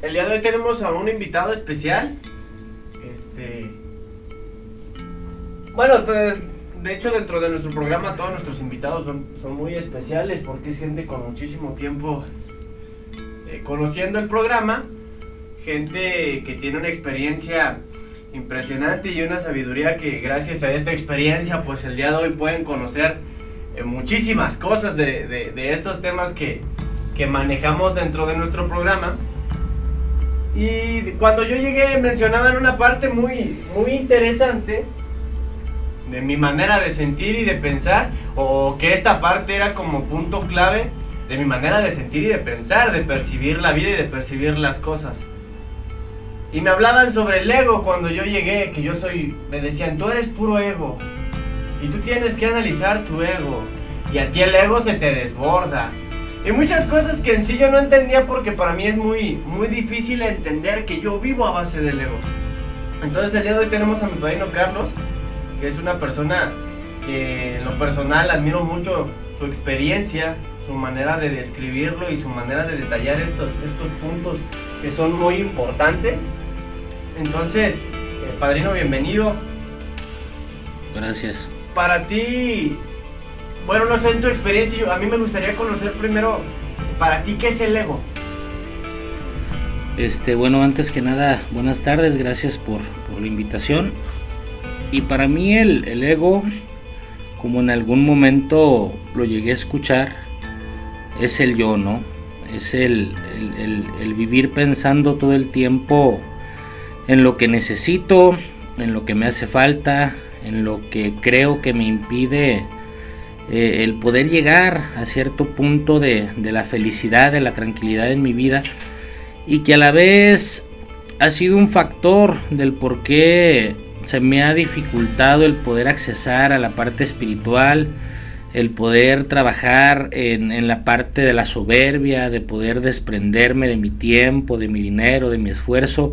El día de hoy tenemos a un invitado especial. Bueno, de hecho dentro de nuestro programa todos nuestros invitados son muy especiales porque es gente con muchísimo tiempo conociendo el programa, gente que tiene una experiencia impresionante y una sabiduría que gracias a esta experiencia pues el día de hoy pueden conocer muchísimas cosas de estos temas que manejamos dentro de nuestro programa. Y cuando yo llegué mencionaban una parte muy interesante de mi manera de sentir y de pensar, o que esta parte era como punto clave de mi manera de sentir y de pensar, de percibir la vida y de percibir las cosas. Y me hablaban sobre el ego cuando yo llegué, que me decían, tú eres puro ego, y tú tienes que analizar tu ego, y a ti el ego se te desborda. Y muchas cosas que en sí yo no entendía porque para mí es muy difícil entender que yo vivo a base del ego. Entonces el día de hoy tenemos a mi padrino Carlos, que es una persona que en lo personal admiro mucho su experiencia, su manera de describirlo y su manera de detallar estos puntos que son muy importantes. Entonces, padrino, bienvenido. Gracias. Para ti, bueno, no sé, en tu experiencia, a mí me gustaría conocer primero, para ti, ¿qué es el ego? Bueno, antes que nada, buenas tardes, gracias por la invitación. Y para mí el ego, como en algún momento lo llegué a escuchar, es el yo, ¿no? Es el vivir pensando todo el tiempo en lo que necesito, en lo que me hace falta, en lo que creo que me impide el poder llegar a cierto punto de la felicidad, de la tranquilidad en mi vida, y que a la vez ha sido un factor del por qué se me ha dificultado el poder accesar a la parte espiritual, el poder trabajar en la parte de la soberbia, de poder desprenderme de mi tiempo, de mi dinero, de mi esfuerzo.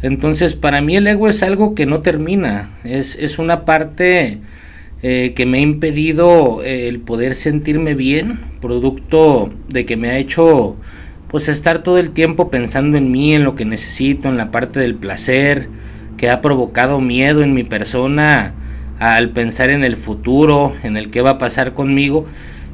Entonces para mí el ego es algo que no termina, es una parte que me ha impedido el poder sentirme bien, producto de que me ha hecho pues estar todo el tiempo pensando en mí, en lo que necesito, en la parte del placer, que ha provocado miedo en mi persona al pensar en el futuro, en el qué va a pasar conmigo.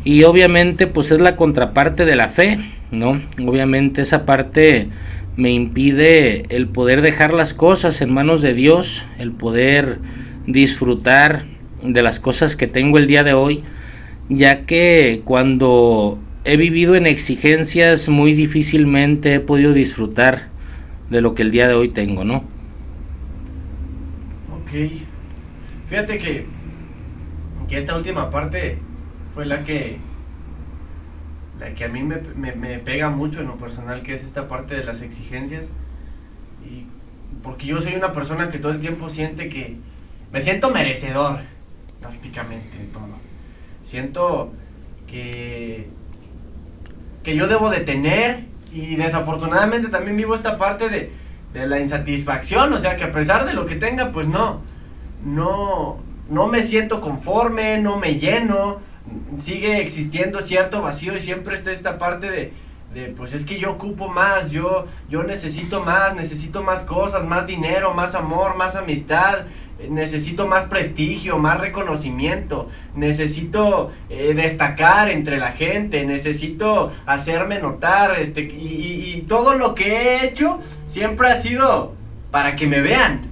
Y obviamente pues es la contraparte de la fe, ¿no? Obviamente esa parte me impide el poder dejar las cosas en manos de Dios, el poder disfrutar de las cosas que tengo el día de hoy, ya que cuando he vivido en exigencias muy difícilmente he podido disfrutar de lo que el día de hoy tengo, ¿no? Ok, fíjate que esta última parte fue la que a mí me pega mucho en lo personal, que es esta parte de las exigencias. Y porque yo soy una persona que todo el tiempo siente que me siento merecedor prácticamente de todo. Siento que yo debo de tener, y desafortunadamente también vivo esta parte de la insatisfacción, o sea que a pesar de lo que tenga pues no me siento conforme, no me lleno, sigue existiendo cierto vacío y siempre está esta parte de pues es que yo ocupo más, yo necesito más cosas, más dinero, más amor, más amistad, necesito más prestigio, más reconocimiento, necesito destacar entre la gente, necesito hacerme notar, y todo lo que he hecho siempre ha sido para que me vean,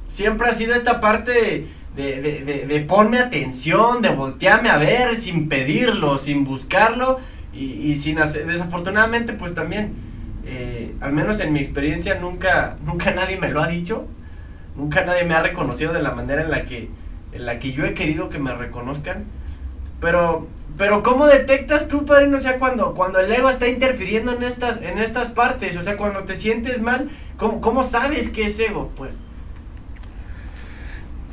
siempre ha sido esta parte de ponme atención, de voltearme a ver sin pedirlo, sin buscarlo y sin hacer. Desafortunadamente pues también, al menos en mi experiencia nunca nadie me lo ha dicho. Nunca nadie me ha reconocido de la manera en la que yo he querido que me reconozcan. Pero ¿cómo detectas tú, padrino? O sea, cuando el ego está interfiriendo en estas partes, o sea, cuando te sientes mal, ¿cómo sabes que es ego? Pues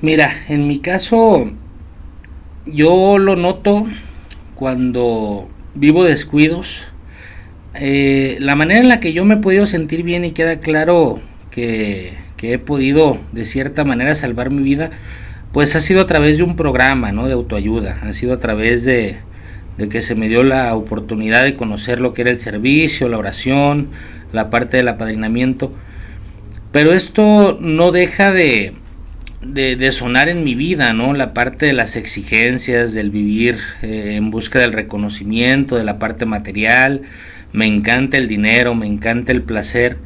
mira, en mi caso yo lo noto cuando vivo descuidos. La manera en la que yo me he podido sentir bien, y queda claro que he podido de cierta manera salvar mi vida, pues ha sido a través de un programa, ¿no?, de autoayuda, ha sido a través de de que se me dio la oportunidad de conocer lo que era el servicio, la oración, la parte del apadrinamiento. Pero esto no deja de sonar en mi vida, ¿no? La parte de las exigencias, del vivir en busca del reconocimiento, de la parte material. Me encanta el dinero, me encanta el placer.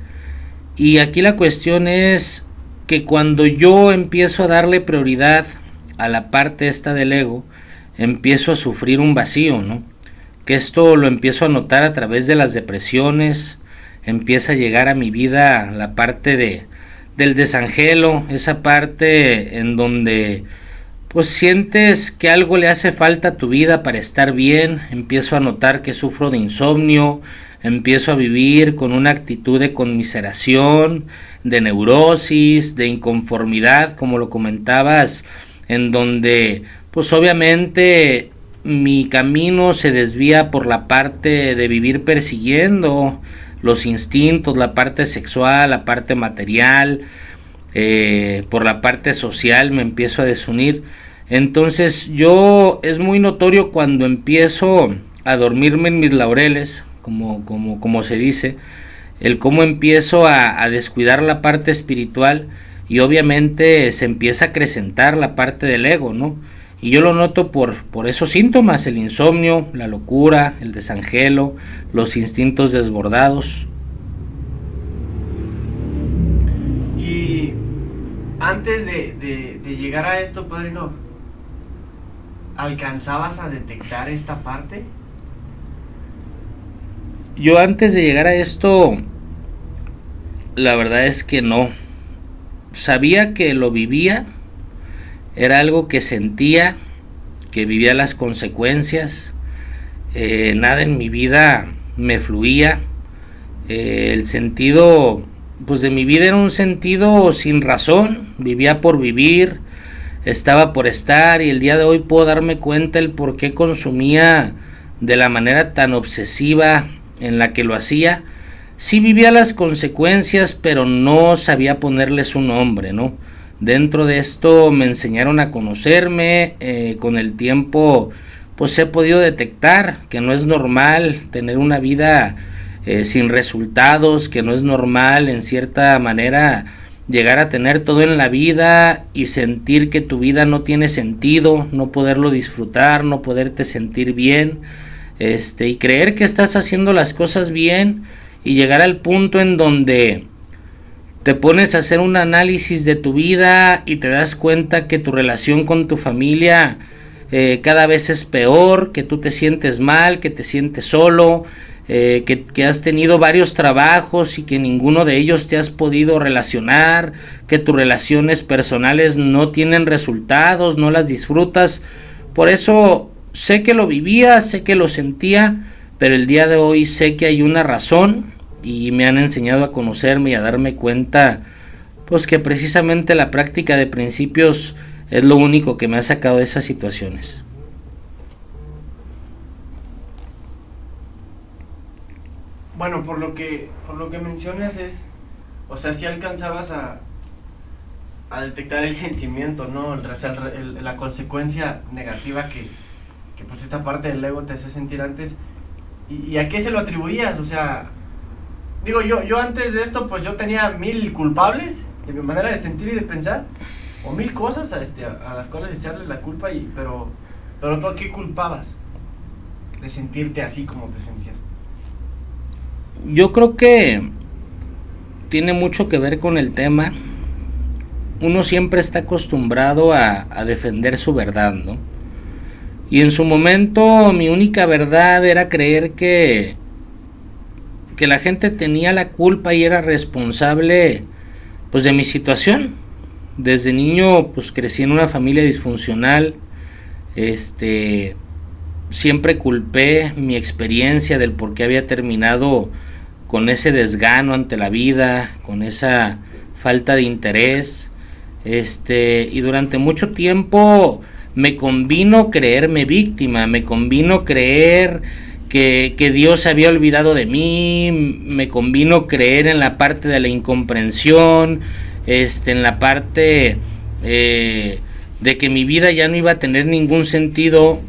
Y aquí la cuestión es que cuando yo empiezo a darle prioridad a la parte esta del ego, empiezo a sufrir un vacío, ¿no? Que esto lo empiezo a notar a través de las depresiones. Empieza a llegar a mi vida la parte del desangelo, esa parte en donde pues sientes que algo le hace falta a tu vida para estar bien. Empiezo a notar que sufro de insomnio, empiezo a vivir con una actitud de conmiseración, de neurosis, de inconformidad, como lo comentabas, en donde pues obviamente mi camino se desvía por la parte de vivir persiguiendo los instintos, la parte sexual, la parte material, por la parte social me empiezo a desunir. Entonces es muy notorio cuando empiezo a dormirme en mis laureles, como se dice, el cómo empiezo a descuidar la parte espiritual, y obviamente se empieza a acrecentar la parte del ego, ¿no? Y yo lo noto por esos síntomas: el insomnio, la locura, el desangelo, los instintos desbordados. Y antes de llegar a esto, padrino, ¿alcanzabas a detectar esta parte? Yo antes de llegar a esto, la verdad es que no. Sabía que lo vivía, era algo que sentía, que vivía las consecuencias. Nada en mi vida me fluía. El sentido pues de mi vida era un sentido sin razón. Vivía por vivir, estaba por estar, y el día de hoy puedo darme cuenta el por qué consumía de la manera tan obsesiva en la que lo hacía. Sí vivía las consecuencias, pero no sabía ponerles un nombre, ¿no? Dentro de esto me enseñaron a conocerme. Con el tiempo pues he podido detectar que no es normal tener una vida sin resultados, que no es normal en cierta manera llegar a tener todo en la vida y sentir que tu vida no tiene sentido, no poderlo disfrutar, no poderte sentir bien, y creer que estás haciendo las cosas bien, y llegar al punto en donde te pones a hacer un análisis de tu vida y te das cuenta que tu relación con tu familia cada vez es peor, que tú te sientes mal, que te sientes solo, que has tenido varios trabajos y que ninguno de ellos te has podido relacionar, que tus relaciones personales no tienen resultados, no las disfrutas. Por eso sé que lo vivía, sé que lo sentía, pero el día de hoy sé que hay una razón, y me han enseñado a conocerme y a darme cuenta pues que precisamente la práctica de principios es lo único que me ha sacado de esas situaciones. Bueno, por lo que mencionas es, o sea, si alcanzabas a detectar el sentimiento, ¿no? La consecuencia negativa que pues esta parte del ego te hace sentir antes. ¿Y a qué se lo atribuías? O sea, digo, yo antes de esto pues yo tenía 1000 culpables de mi manera de sentir y de pensar, o 1000 cosas a las cuales echarles la culpa, pero tú ¿a qué culpabas de sentirte así como te sentías? Yo creo que tiene mucho que ver con el tema. Uno siempre está acostumbrado a defender su verdad, ¿no? Y en su momento mi única verdad era creer que la gente tenía la culpa y era responsable pues de mi situación. Desde niño pues crecí en una familia disfuncional. Siempre culpé mi experiencia del por qué había terminado con ese desgano ante la vida, con esa falta de interés. Y durante mucho tiempo me convino creerme víctima, me convino creer que Dios se había olvidado de mí, me convino creer en la parte de la incomprensión, en la parte de que mi vida ya no iba a tener ningún sentido.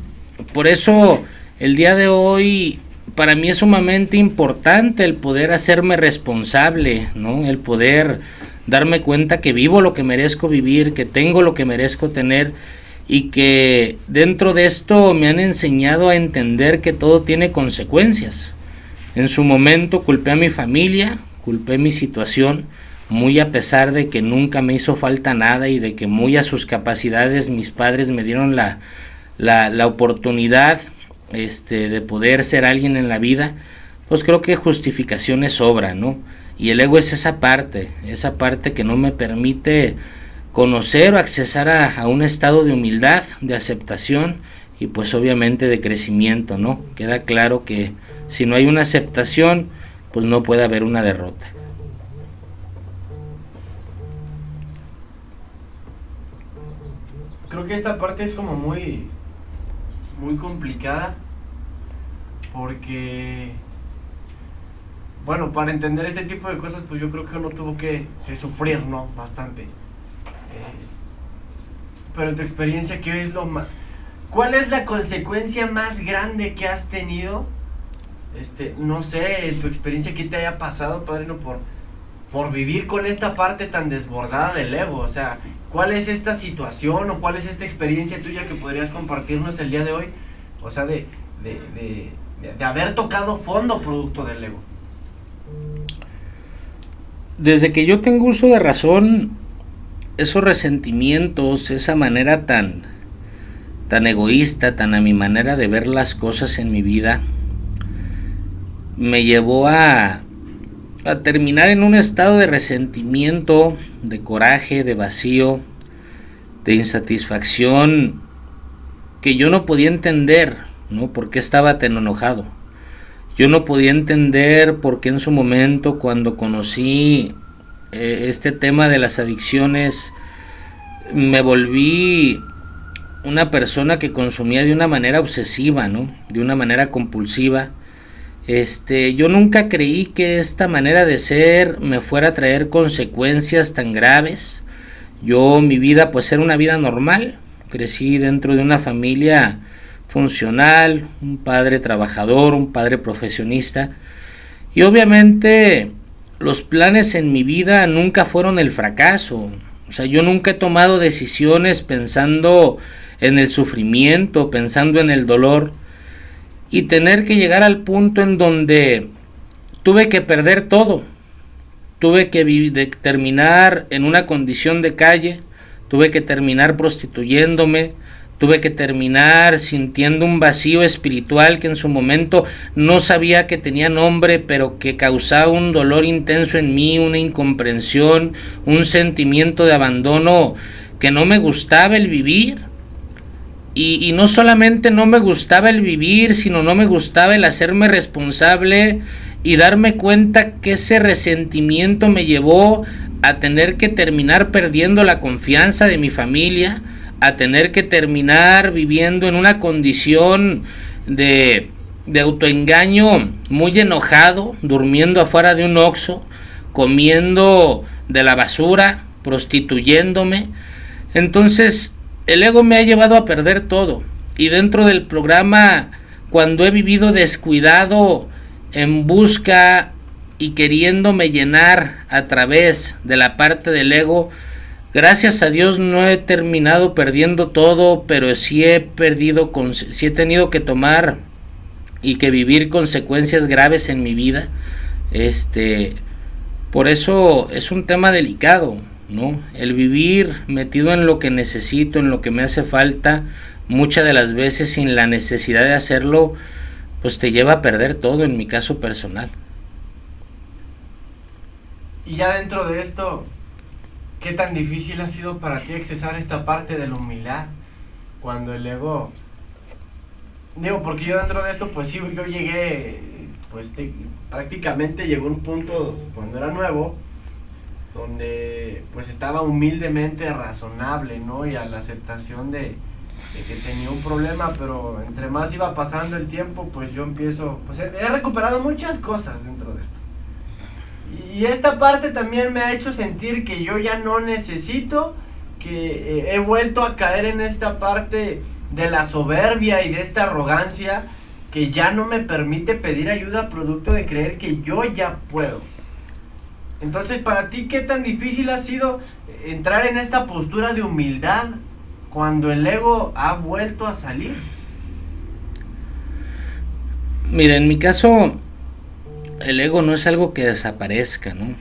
Por eso el día de hoy para mí es sumamente importante el poder hacerme responsable, ¿no? El poder darme cuenta que vivo lo que merezco vivir, que tengo lo que merezco tener, y que dentro de esto me han enseñado a entender que todo tiene consecuencias. En su momento culpé a mi familia, culpé mi situación, muy a pesar de que nunca me hizo falta nada y de que muy a sus capacidades mis padres me dieron la oportunidad de poder ser alguien en la vida. Pues creo que justificaciones sobran, ¿no? Y el ego es esa parte que no me permite conocer o accesar a un estado de humildad, de aceptación y pues obviamente de crecimiento, ¿no? Queda claro que si no hay una aceptación, pues no puede haber una derrota. Creo que esta parte es como muy complicada, porque bueno, para entender este tipo de cosas, pues yo creo que uno tuvo que sufrir, ¿no? Bastante. Pero en tu experiencia, ¿qué es ¿cuál es la consecuencia más grande que has tenido? No sé, en tu experiencia, ¿qué te haya pasado, padrino, por vivir con esta parte tan desbordada del ego? O sea, ¿cuál es esta situación o cuál es esta experiencia tuya que podrías compartirnos el día de hoy? O sea, de haber tocado fondo producto del ego. Desde que yo tengo uso de razón, esos resentimientos, esa manera tan egoísta, tan a mi manera de ver las cosas en mi vida, me llevó a terminar en un estado de resentimiento, de coraje, de vacío, de insatisfacción, que yo no podía entender, ¿no? ¿Por qué estaba tan enojado? Yo no podía entender por qué en su momento, cuando conocí este tema de las adicciones, me volví una persona que consumía de una manera obsesiva, ¿no? De una manera compulsiva. Yo nunca creí que esta manera de ser me fuera a traer consecuencias tan graves. Mi vida pues era una vida normal. Crecí dentro de una familia funcional, un padre trabajador, un padre profesionista, y obviamente los planes en mi vida nunca fueron el fracaso. O sea, yo nunca he tomado decisiones pensando en el sufrimiento, pensando en el dolor, y tener que llegar al punto en donde tuve que perder todo. Tuve que terminar en una condición de calle, tuve que terminar prostituyéndome, tuve que terminar sintiendo un vacío espiritual que en su momento no sabía que tenía nombre, pero que causaba un dolor intenso en mí, una incomprensión, un sentimiento de abandono, que no me gustaba el vivir. Y no solamente no me gustaba el vivir, sino no me gustaba el hacerme responsable y darme cuenta que ese resentimiento me llevó a tener que terminar perdiendo la confianza de mi familia, a tener que terminar viviendo en una condición de autoengaño, muy enojado, durmiendo afuera de un Oxxo, comiendo de la basura, prostituyéndome. Entonces el ego me ha llevado a perder todo, y dentro del programa, cuando he vivido descuidado en busca y queriéndome llenar a través de la parte del ego, gracias a Dios no he terminado perdiendo todo, pero sí he tenido que tomar y que vivir consecuencias graves en mi vida. Por eso es un tema delicado, ¿no? El vivir metido en lo que necesito, en lo que me hace falta, muchas de las veces sin la necesidad de hacerlo, pues te lleva a perder todo, en mi caso personal. Y ya dentro de esto, ¿qué tan difícil ha sido para ti accesar esta parte de la humildad? Cuando el ego... porque yo dentro de esto, pues sí, yo llegué, prácticamente llegó un punto cuando era nuevo, donde pues estaba humildemente razonable, ¿no? Y a la aceptación de que tenía un problema, pero entre más iba pasando el tiempo, pues yo he recuperado muchas cosas dentro de esto. Y esta parte también me ha hecho sentir que yo ya no necesito, que he vuelto a caer en esta parte de la soberbia y de esta arrogancia, que ya no me permite pedir ayuda producto de creer que yo ya puedo. Entonces, para ti, ¿qué tan difícil ha sido entrar en esta postura de humildad cuando el ego ha vuelto a salir? Mira, en mi caso, el ego no es algo que desaparezca, ¿no?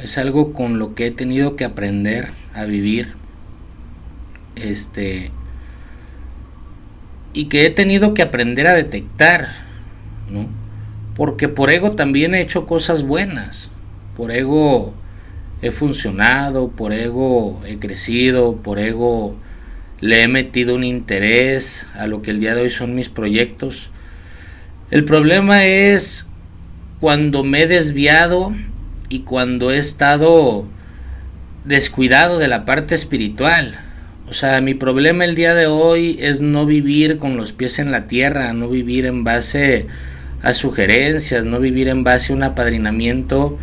Es algo con lo que he tenido que aprender a vivir. Y que he tenido que aprender a detectar, ¿no? Porque por ego también he hecho cosas buenas. Por ego he funcionado, por ego he crecido, por ego le he metido un interés a lo que el día de hoy son mis proyectos. El problema es cuando me he desviado y cuando he estado descuidado de la parte espiritual. O sea, mi problema el día de hoy es no vivir con los pies en la tierra, no vivir en base a sugerencias, no vivir en base a un apadrinamiento,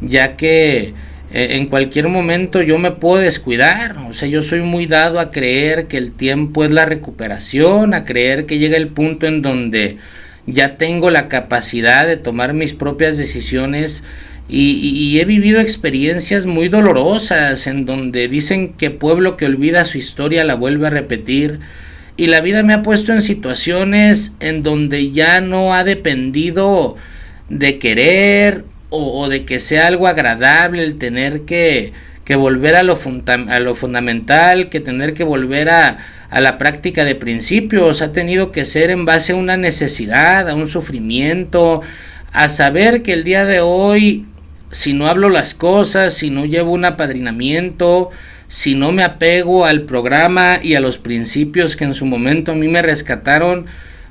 ya que en cualquier momento yo me puedo descuidar. O sea, yo soy muy dado a creer que el tiempo es la recuperación, a creer que llega el punto en donde ya tengo la capacidad de tomar mis propias decisiones. Y he vivido experiencias muy dolorosas en donde dicen que pueblo que olvida su historia la vuelve a repetir, y la vida me ha puesto en situaciones en donde ya no ha dependido de querer o de que sea algo agradable el tener que volver a lo fundamental, que tener que volver a la práctica de principios. Ha tenido que ser en base a una necesidad, a un sufrimiento, a saber que el día de hoy, si no hablo las cosas, si no llevo un apadrinamiento, si no me apego al programa y a los principios que en su momento a mí me rescataron,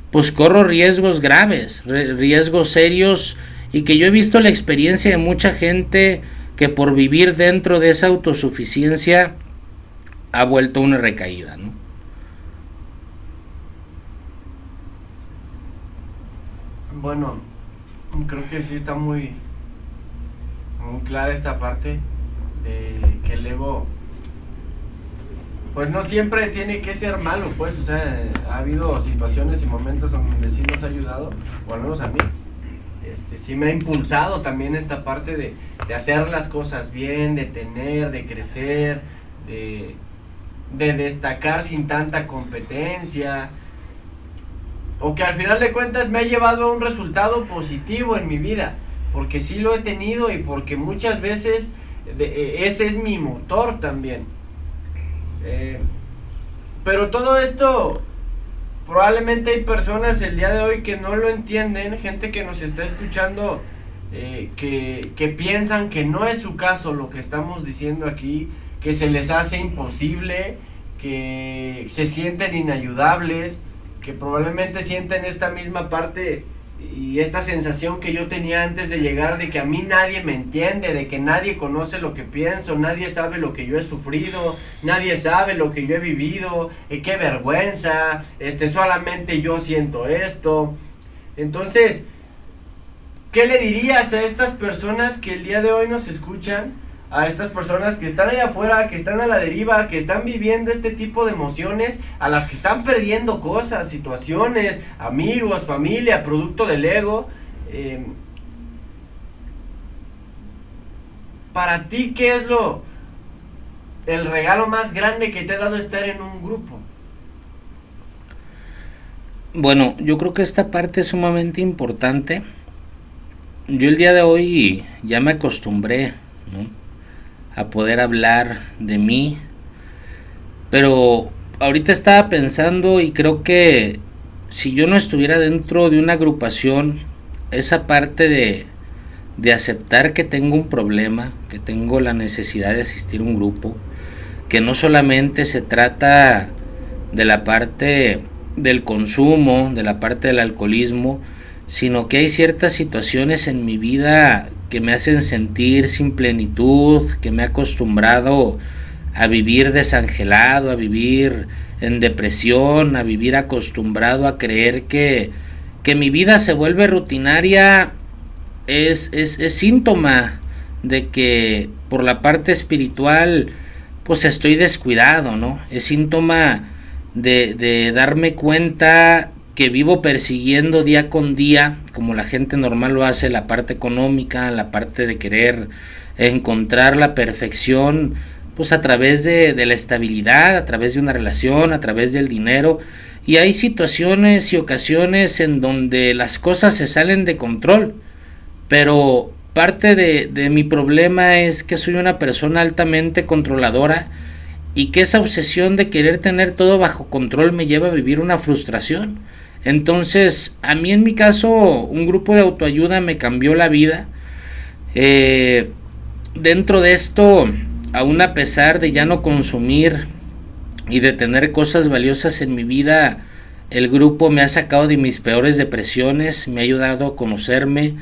pues corro riesgos graves, riesgos serios, y que yo he visto la experiencia de mucha gente que por vivir dentro de esa autosuficiencia ha vuelto una recaída, ¿no? Bueno, creo que sí está muy clara esta parte de que el ego, pues no siempre tiene que ser malo, pues, o sea, ha habido situaciones y momentos donde sí nos ha ayudado, o al menos a mí, sí me ha impulsado también esta parte de hacer las cosas bien, de tener, de crecer, de destacar sin tanta competencia, o que al final de cuentas me ha llevado a un resultado positivo en mi vida, porque sí lo he tenido y porque muchas veces ese es mi motor también. Pero todo esto, probablemente hay personas el día de hoy que no lo entienden, gente que nos está escuchando, que piensan que no es su caso lo que estamos diciendo aquí, que se les hace imposible, que se sienten inayudables, que probablemente sienten esta misma parte y esta sensación que yo tenía antes de llegar, de que a mí nadie me entiende, de que nadie conoce lo que pienso, nadie sabe lo que yo he sufrido, nadie sabe lo que yo he vivido, qué vergüenza, solamente yo siento esto. Entonces, ¿qué le dirías a estas personas que el día de hoy nos escuchan? A estas personas que están allá afuera, que están a la deriva, que están viviendo este tipo de emociones, a las que están perdiendo cosas, situaciones, amigos, familia, producto del ego. Para ti, ¿qué es el regalo más grande que te ha dado estar en un grupo? Bueno, yo creo que esta parte es sumamente importante. Yo el día de hoy ya me acostumbré, ¿no?, a poder hablar de mí, pero ahorita estaba pensando y creo que si yo no estuviera dentro de una agrupación, esa parte de aceptar que tengo un problema, que tengo la necesidad de asistir a un grupo, que no solamente se trata de la parte del consumo, de la parte del alcoholismo, sino que hay ciertas situaciones en mi vida que me hacen sentir sin plenitud, que me he acostumbrado a vivir desangelado, a vivir en depresión, a vivir acostumbrado a creer que mi vida se vuelve rutinaria, es síntoma de que por la parte espiritual pues estoy descuidado, ¿no? Es síntoma de darme cuenta que vivo persiguiendo día con día, como la gente normal lo hace, la parte económica, la parte de querer encontrar la perfección, pues a través de la estabilidad, a través de una relación, a través del dinero. Y hay situaciones y ocasiones en donde las cosas se salen de control, pero parte de mi problema es que soy una persona altamente controladora y que esa obsesión de querer tener todo bajo control me lleva a vivir una frustración. Entonces, a mí en mi caso, un grupo de autoayuda me cambió la vida. Dentro de esto, aún a pesar de ya no consumir y de tener cosas valiosas en mi vida, el grupo me ha sacado de mis peores depresiones, me ha ayudado a conocerme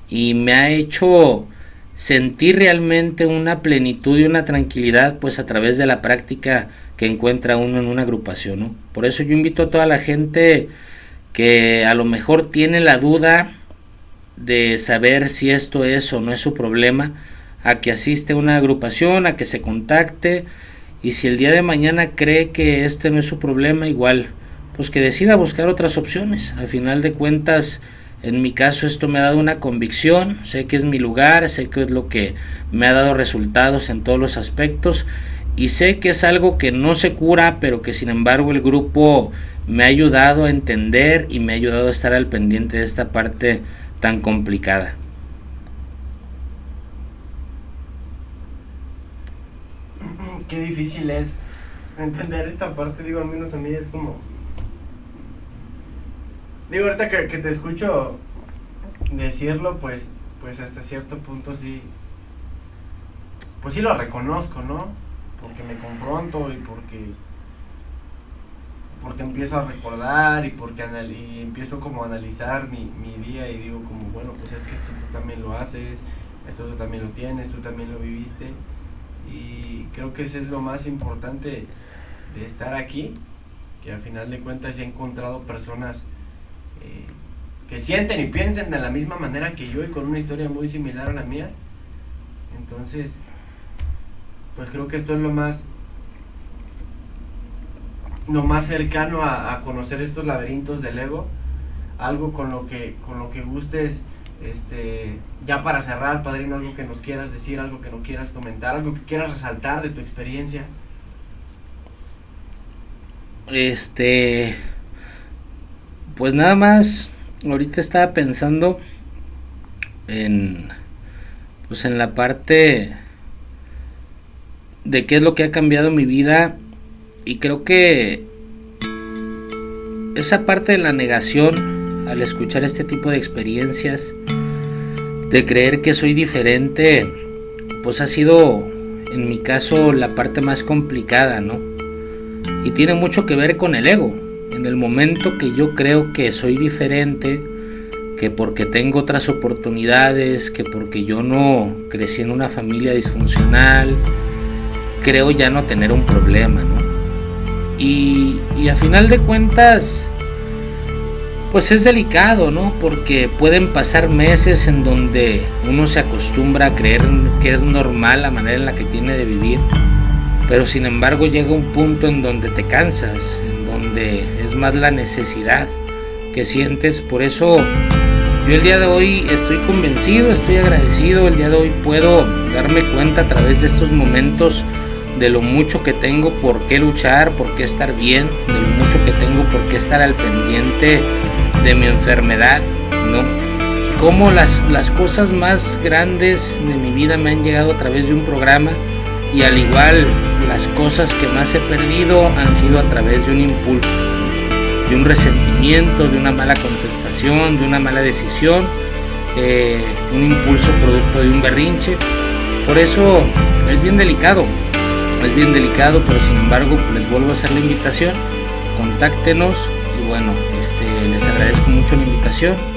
y me ha hecho sentir realmente una plenitud y una tranquilidad, pues a través de la práctica que encuentra uno en una agrupación, ¿no? Por eso yo invito a toda la gente que a lo mejor tiene la duda de saber si esto es o no es su problema, a que asiste a una agrupación, a que se contacte, y si el día de mañana cree que este no es su problema, igual, pues que decida buscar otras opciones. Al final de cuentas, en mi caso esto me ha dado una convicción, sé que es mi lugar, sé que es lo que me ha dado resultados en todos los aspectos, y sé que es algo que no se cura, pero que sin embargo el grupo me ha ayudado a entender y me ha ayudado a estar al pendiente de esta parte tan complicada. Qué difícil es entender esta parte, digo, al menos a mí es como... Digo, ahorita que te escucho decirlo, pues hasta cierto punto sí... Pues sí lo reconozco, ¿no? Porque me confronto y porque empiezo a recordar y porque empiezo como a analizar mi día y digo como, bueno, pues es que esto tú también lo haces, esto tú también lo tienes, tú también lo viviste, y creo que eso es lo más importante de estar aquí, que al final de cuentas he encontrado personas que sienten y piensan de la misma manera que yo y con una historia muy similar a la mía. Entonces, pues creo que esto es lo más cercano a conocer estos laberintos del ego. Algo con lo que gustes, ya para cerrar, padrino, algo que nos quieras decir, algo que no quieras comentar, algo que quieras resaltar de tu experiencia. Pues nada más, ahorita estaba pensando en la parte de qué es lo que ha cambiado mi vida, y creo que esa parte de la negación al escuchar este tipo de experiencias, de creer que soy diferente, pues ha sido en mi caso la parte más complicada, ¿no? Y tiene mucho que ver con el ego. En el momento que yo creo que soy diferente, que porque tengo otras oportunidades, que porque yo no crecí en una familia disfuncional, creo ya no tener un problema, ¿no? Y a final de cuentas, pues es delicado, ¿no? Porque pueden pasar meses en donde uno se acostumbra a creer que es normal la manera en la que tiene de vivir, pero sin embargo llega un punto en donde te cansas, en donde es más la necesidad que sientes. Por eso yo el día de hoy estoy convencido, estoy agradecido. El día de hoy puedo darme cuenta a través de estos momentos de lo mucho que tengo por qué luchar, por qué estar bien, de lo mucho que tengo por qué estar al pendiente de mi enfermedad, ¿no? Y cómo las cosas más grandes de mi vida me han llegado a través de un programa, y al igual las cosas que más he perdido han sido a través de un impulso, de un resentimiento, de una mala contestación, de una mala decisión, un impulso producto de un berrinche. Por eso es bien delicado, pero sin embargo les vuelvo a hacer la invitación, contáctenos, y bueno, les agradezco mucho la invitación.